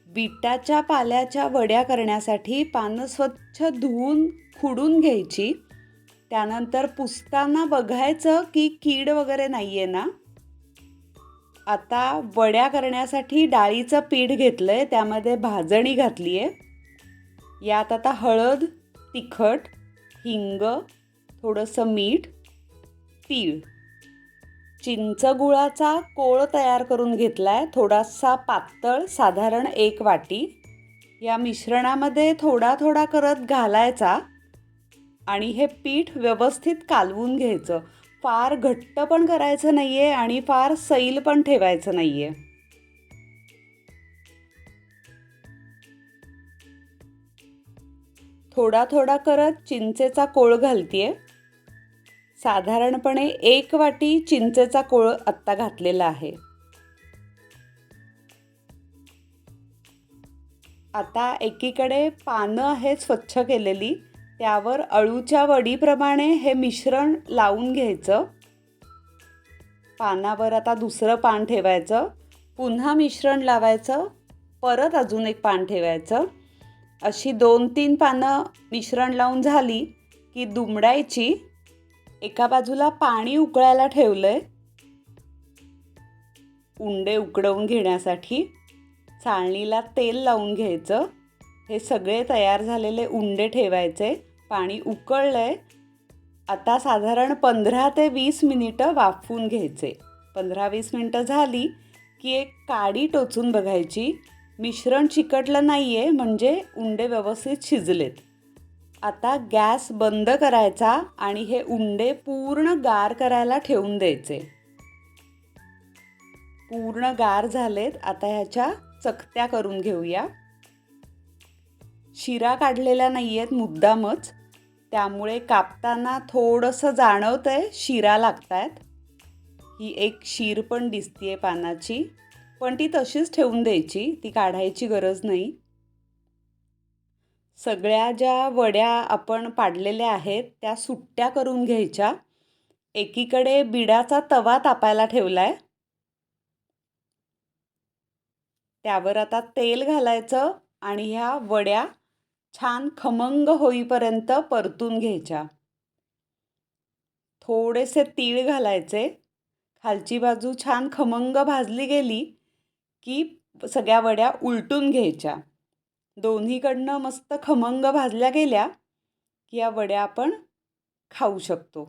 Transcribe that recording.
बीटाच्या पाल्याच्या वड्या करण्यासाठी पानं स्वच्छ धुवून खुडून घ्यायची. त्यानंतर पुसताना बघायचं की कीड वगैरे नाही आहे ना. आता वड्या करण्यासाठी डाळीचं पीठ घेतलं आहे, त्यामध्ये भाजणी घातली आहे. यात आता हळद, तिखट, हिंग, थोडंसं मीठ, तीळ, चिंच गुळाचा कोळ तयार करून घेतला आहे, थोडासा पातळ, साधारण 1 वाटी. या मिश्रणामध्ये थोडा थोडा करत घालायचा आणि हे पीठ व्यवस्थित कालवून घ्यायचं. फार घट्ट पण करायचं नाही आहे आणि फार सैल पण ठेवायचं नाही आहे. थोडा थोडा करत चिंचेचा कोळ घालतीये. साधारणपणे 1 वाटी चिंचेचा कोळ आत्ता घातलेला आहे. आता एकीकडे पानं आहेत स्वच्छ केलेली, त्यावर अळूच्या वडीप्रमाणे हे मिश्रण लावून घ्यायचं. पानावर आता दुसरं पान ठेवायचं, पुन्हा मिश्रण लावायचं, परत अजून एक पान ठेवायचं. अशी 2-3 पानं मिश्रण लावून झाली की दुमडायची. एका बाजूला पाणी उकळायला ठेवलंय उंडे उकडवून घेण्यासाठी. चाळणीला तेल लावून घ्यायचं. हे सगळे तयार झालेले उंडे ठेवायचे. पाणी उकळलंय. आता साधारण 15 ते 20 मिनिटं वाफवून घ्यायचे. 15-20 मिनिटं झाली की एक काडी टोचून बघायची. मिश्रण चिकटलं नाही आहे म्हणजे उंडे व्यवस्थित शिजलेत. आता गॅस बंद करायचा आणि हे उंडे पूर्ण गार करायला ठेवून द्यायचे. पूर्ण गार झालेत. आता ह्याच्या चकत्या करून घेऊया. शिरा काढलेल्या नाही आहेत मुद्दामच, त्यामुळे कापताना थोडंसं जाणवतंय शिरा लागतायत. ही एक शीर पण दिसतीये पानाची, पण ती तशीच ठेवून द्यायची, ती काढायची गरज नाही. सगळ्या ज्या वड्या आपण पाडलेल्या आहेत त्या सुट्ट्या करून घ्यायच्या. एकीकडे बिडाचा तवा तापायला ठेवलाय, त्यावर आता तेल घालायचं आणि ह्या वड्या छान खमंग होईपर्यंत परतून घ्यायच्या. थोडेसे तीळ घालायचे. खालची बाजू छान खमंग भाजली गेली की सगळ्या वड्या उलटून घ्यायच्या. दोन्हीकडनं मस्त खमंग भाजल्या गेल्या की या वड्या आपण खाऊ शकतो.